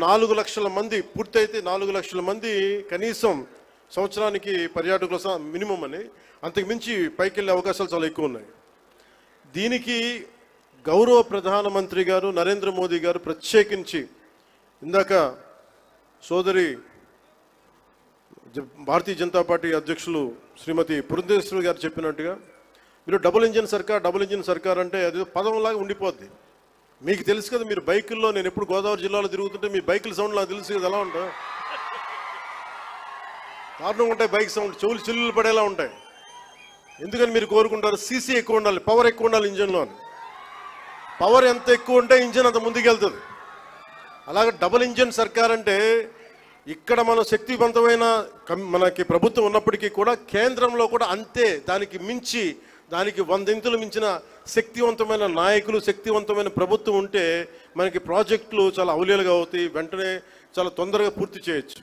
4 లక్షల మంది పూర్తయితే 4 లక్షల మంది కనీసం సంవత్సరానికి పర్యాటకుల మినిమం అని, అంతకుమించి పైకి వెళ్ళే అవకాశాలు చాలా ఎక్కువ ఉన్నాయి. దీనికి గౌరవ ప్రధానమంత్రి గారు నరేంద్ర మోదీ గారు ప్రత్యేకించి ఇందాక సోదరి భారతీయ జనతా పార్టీ అధ్యక్షులు శ్రీమతి పురంధేశ్వరి గారు చెప్పినట్టుగా మీరు డబుల్ ఇంజిన్ సర్కార్ అంటే అది పదంలాగా ఉండిపోద్ది. మీకు తెలుసు కదా, మీరు బైకుల్లో, నేను ఎప్పుడు గోదావరి జిల్లాలో తిరుగుతుంటే మీ బైకుల సౌండ్ నాకు తెలుసు కదా ఎలా ఉంటాయి, దారుణంగా ఉంటాయి బైక్ సౌండ్, చెవులు చిల్లులు పడేలా ఉంటాయి. ఎందుకని మీరు కోరుకుంటారు సీసీ ఎక్కువ ఉండాలి, పవర్ ఎక్కువ ఉండాలి ఇంజన్లో అని. పవర్ ఎంత ఎక్కువ ఉంటే ఇంజన్ అంత ముందుకెళ్తుంది. అలాగే డబుల్ ఇంజిన్ సర్కార్ అంటే ఇక్కడ మనం శక్తివంతమైన మనకి ప్రభుత్వం ఉన్నప్పటికీ కూడా కేంద్రంలో కూడా అంతే, దానికి మించి, దానికి 100 ఇంతులు మించిన శక్తివంతమైన నాయకులు, శక్తివంతమైన ప్రభుత్వం ఉంటే మనకి ప్రాజెక్టులు చాలా అవలీలుగా అవుతాయి, వెంటనే చాలా తొందరగా పూర్తి చేయొచ్చు.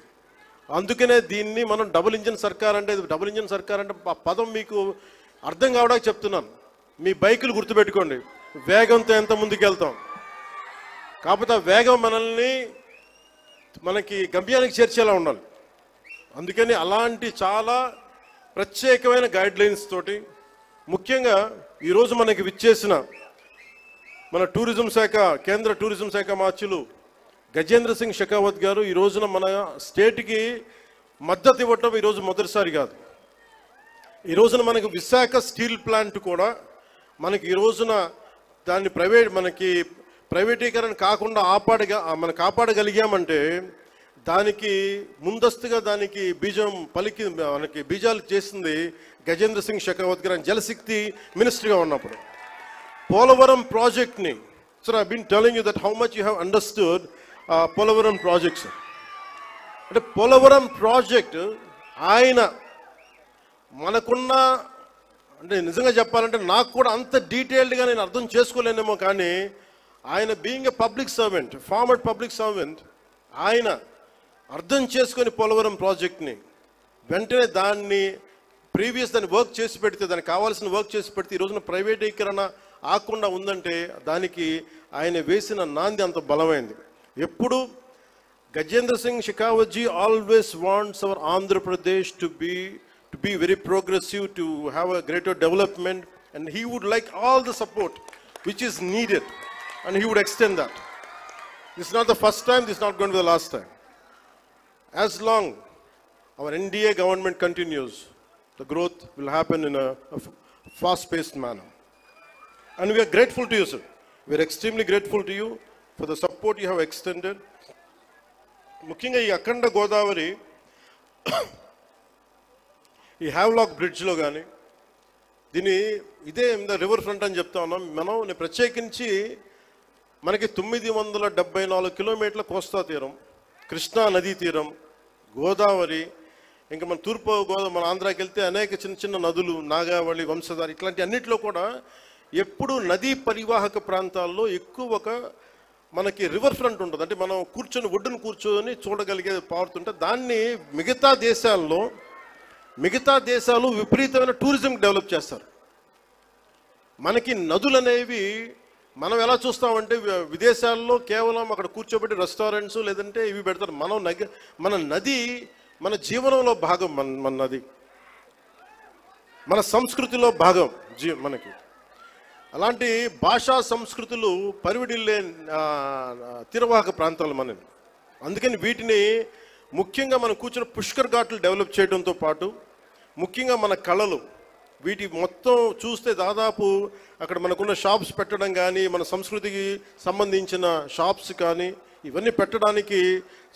అందుకనే దీన్ని మనం డబుల్ ఇంజిన్ సర్కార్ అంటే ఆ పదం మీకు అర్థం కావడానికి చెప్తున్నాను. మీ బైకులు గుర్తుపెట్టుకోండి, వేగంతో ఎంత ముందుకు వెళ్తాం, కాకపోతే ఆ వేగం మనకి గమ్యానికి చేర్చేలా ఉండాలి. అందుకని అలాంటి చాలా ప్రత్యేకమైన గైడ్లైన్స్ తోటి, ముఖ్యంగా ఈరోజు మనకి విచ్చేసిన మన టూరిజం శాఖ, కేంద్ర టూరిజం శాఖ మార్చులు గజేంద్ర సింగ్ షెకావత్ గారు ఈ రోజున మన స్టేట్కి మద్దతు ఇవ్వటం ఈరోజు మొదటిసారి కాదు. ఈ రోజున మనకి విశాఖ స్టీల్ ప్లాంట్ కూడా మనకి ఈ రోజున దాన్ని ప్రైవేటీకరణ కాకుండా కాపాడగలిగామంటే దానికి ముందస్తుగా దానికి మనకి బీజాలు చేసింది గజేంద్ర సింగ్ షెకావత్ గారు జలశక్తి మినిస్టర్గా ఉన్నప్పుడు. పోలవరం ప్రాజెక్ట్ని, sir I been telling you that how much you have understood Polavaram projects. అంటే పోలవరం ప్రాజెక్ట్ ఆయన మనకున్న, అంటే నిజంగా చెప్పాలంటే నాకు కూడా అంత డీటెయిల్డ్గా నేను అర్థం చేసుకోలేనేమో, కానీ ఆయన being a public servant, former public servant, ఆయన అర్థం చేసుకొని పోలవరం ప్రాజెక్ట్ని వెంటనే దాన్ని వర్క్ చేసి పెడితే, దానికి కావాల్సిన వర్క్ చేసి పెడితే ఈ రోజున ప్రైవేటీకరణ ఆకుండా ఉందంటే దానికి ఆయన వేసిన నాంది అంత బలమైంది. ఎప్పుడు Gajendra Singh Shekhawat ji always wants our Andhra Pradesh to be very progressive, to have a greater development, and he would like all the support which is needed, and he would extend that. This is not the first time, this is not going to be the last time. As long our NDA government continues, the growth will happen in a fast-paced manner. And we are grateful to you, sir. We are extremely grateful to you for the support you have extended. ముఖ్యంగా ఈ అఖండ గోదావరి ఈ Havelock బ్రిడ్జ్లో కానీ ఇదే river front అని చెప్తా ఉన్నాం మనం. ప్రత్యేకించి మనకి 974 కిలోమీటర్ల కోస్తా తీరం, కృష్ణా నదీ తీరం, గోదావరి, ఇంకా మన తూర్పు గోదావరి, మన ఆంధ్రాకి వెళ్తే అనేక చిన్న చిన్న నదులు, నాగావళి, వంశధార, ఇట్లాంటి అన్నింటిలో కూడా ఎప్పుడు నదీ పరివాహక ప్రాంతాల్లో ఎక్కువ మనకి రివర్ ఫ్రంట్ ఉంటుంది. అంటే మనం ఒడ్డును కూర్చొని చూడగలిగే పారుతుంటే దాన్ని మిగతా దేశాలు విపరీతమైన టూరిజం డెవలప్ చేస్తారు. మనకి నదులు అనేవి మనం ఎలా చూస్తామంటే విదేశాల్లో కేవలం అక్కడ కూర్చోబెట్టి రెస్టారెంట్స్ లేదంటే ఇవి పెడతారు. మన నది మన జీవనంలో భాగం, మన నది మన సంస్కృతిలో భాగం మనకి. అలాంటి భాషా సంస్కృతులు పరివిడిల్లే తీరవాహక ప్రాంతాలు మనవి. అందుకని వీటిని ముఖ్యంగా మనం కూర్చున్న పుష్కర్ ఘాట్లు డెవలప్ చేయడంతో పాటు ముఖ్యంగా మన కళలు, వీటి మొత్తం చూస్తే దాదాపు అక్కడ మనకున్న షాప్స్ పెట్టడం కానీ, మన సంస్కృతికి సంబంధించిన షాప్స్ కానీ ఇవన్నీ పెట్టడానికి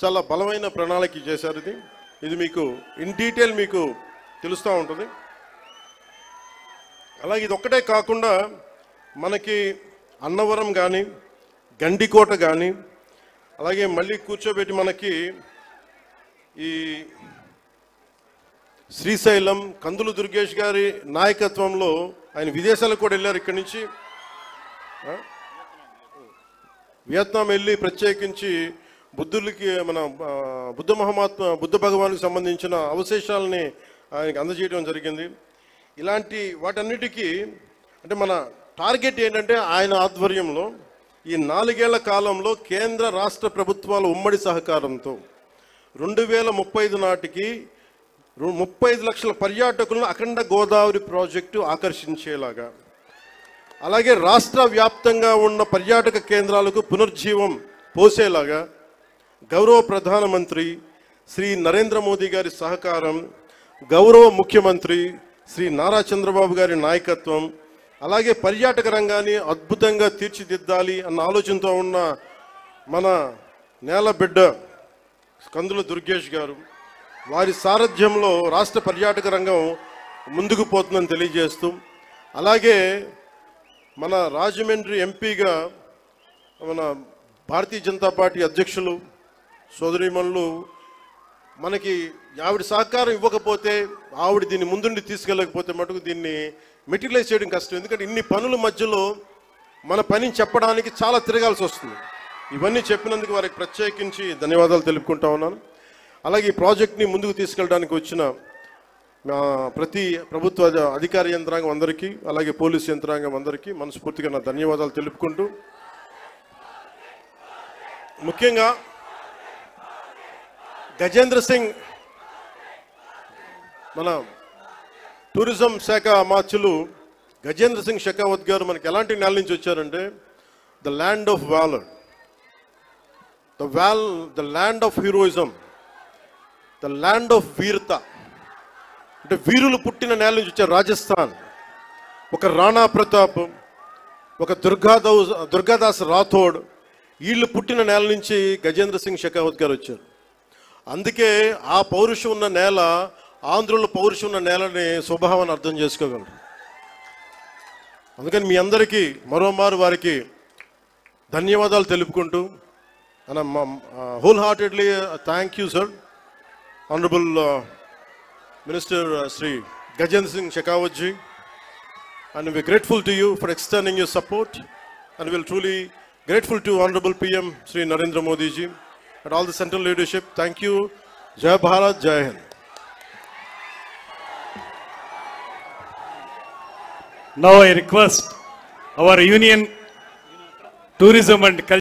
చాలా బలమైన ప్రణాళిక చేశారు. ఇది మీకు ఇన్ డీటెయిల్ మీకు తెలుస్తూ ఉంటుంది. అలాగే ఇది ఒక్కటే కాకుండా మనకి అన్నవరం కానీ, గండికోట కానీ, అలాగే మళ్ళీ కూర్చోబెట్టి మనకి ఈ శ్రీశైలం, కందులు దుర్గేష్ గారి నాయకత్వంలో ఆయన విదేశాలకు కూడా వెళ్ళారు. ఇక్కడి నుంచి వియత్నాం వెళ్ళి ప్రత్యేకించి మన బుద్ధ భగవానికి సంబంధించిన అవశేషాలని ఆయనకి అందజేయడం జరిగింది. ఇలాంటి వాటన్నిటికీ అంటే మన టార్గెట్ ఏంటంటే ఆయన ఆధ్వర్యంలో ఈ 4 ఏళ్ల కాలంలో కేంద్ర రాష్ట్ర ప్రభుత్వాల ఉమ్మడి సహకారంతో 2035 నాటికి 35 లక్షల పర్యాటకులను అఖండ గోదావరి ప్రాజెక్టు ఆకర్షించేలాగా, అలాగే రాష్ట్ర వ్యాప్తంగా ఉన్న పర్యాటక కేంద్రాలకు పునర్జీవం పోసేలాగా గౌరవ ప్రధానమంత్రి శ్రీ నరేంద్ర మోదీ గారి సహకారం, గౌరవ ముఖ్యమంత్రి శ్రీ నారా చంద్రబాబు గారి నాయకత్వం, అలాగే పర్యాటక రంగాన్ని అద్భుతంగా తీర్చిదిద్దాలి అన్న ఆలోచనతో ఉన్న మన నేలబిడ్డ కందుల దుర్గేష్ గారు, వారి సారథ్యంలో రాష్ట్ర పర్యాటక రంగం ముందుకు పోతుందని తెలియజేస్తూ, అలాగే మన రాజమండ్రి ఎంపీగా మన భారతీయ జనతా పార్టీ అధ్యక్షులు సోదరీమణులు మనకి ఆవిడ సహకారం ఇవ్వకపోతే, ఆవిడ దీన్ని ముందుండి తీసుకెళ్ళకపోతే మటుకు దీన్ని మెటీరియలైజ్ చేయడం కష్టం. ఎందుకంటే ఇన్ని పనుల మధ్యలో మన పనిని చెప్పడానికి చాలా తిరగాల్సి వస్తుంది. ఇవన్నీ చెప్పినందుకు వారికి ప్రత్యేకించి ధన్యవాదాలు తెలుపుకుంటా ఉన్నాను. అలాగే ఈ ప్రాజెక్ట్ని ముందుకు తీసుకెళ్ళడానికి వచ్చిన ప్రతి ప్రభుత్వ అధికార యంత్రాంగం అందరికీ, అలాగే పోలీసు యంత్రాంగం అందరికీ మనస్ఫూర్తిగా నా ధన్యవాదాలు తెలుపుకుంటూ, ముఖ్యంగా గజేంద్ర సింగ్ మన టూరిజం శాఖ అమాత్యులు గజేంద్ర సింగ్ షెకావత్ గారు మనకి ఎలాంటి నేల నుంచి వచ్చారంటే, the land of valour, the land of heroism, the land of వీరత, అంటే వీరులు పుట్టిన నేల నుంచి వచ్చారు. రాజస్థాన్, ఒక రాణా ప్రతాప్, ఒక దుర్గాదాస్ రాథోడ్, వీళ్ళు పుట్టిన నేల నుంచి గజేంద్ర సింగ్ షెకావత్ గారు వచ్చారు. అందుకే ఆ పౌరుషం ఉన్న నేల, ఆంధ్రుల పౌరుషం ఉన్న నేలని స్వభావాన్ని అర్థం చేసుకోగలరు. అందుకని మీ అందరికీ మరోమారు వారికి ధన్యవాదాలు తెలుపుకుంటూ, wholeheartedly thank you sir, honourable minister Shri Gajendra Singh Shekhawat ji, and we're grateful to you for extending your support, and we're truly grateful to Honorable PM Sri Narendra Modi ji and all the central leadership. Thank you. Jai Bharat, Jai Hind. Now I request our Union Tourism and Culture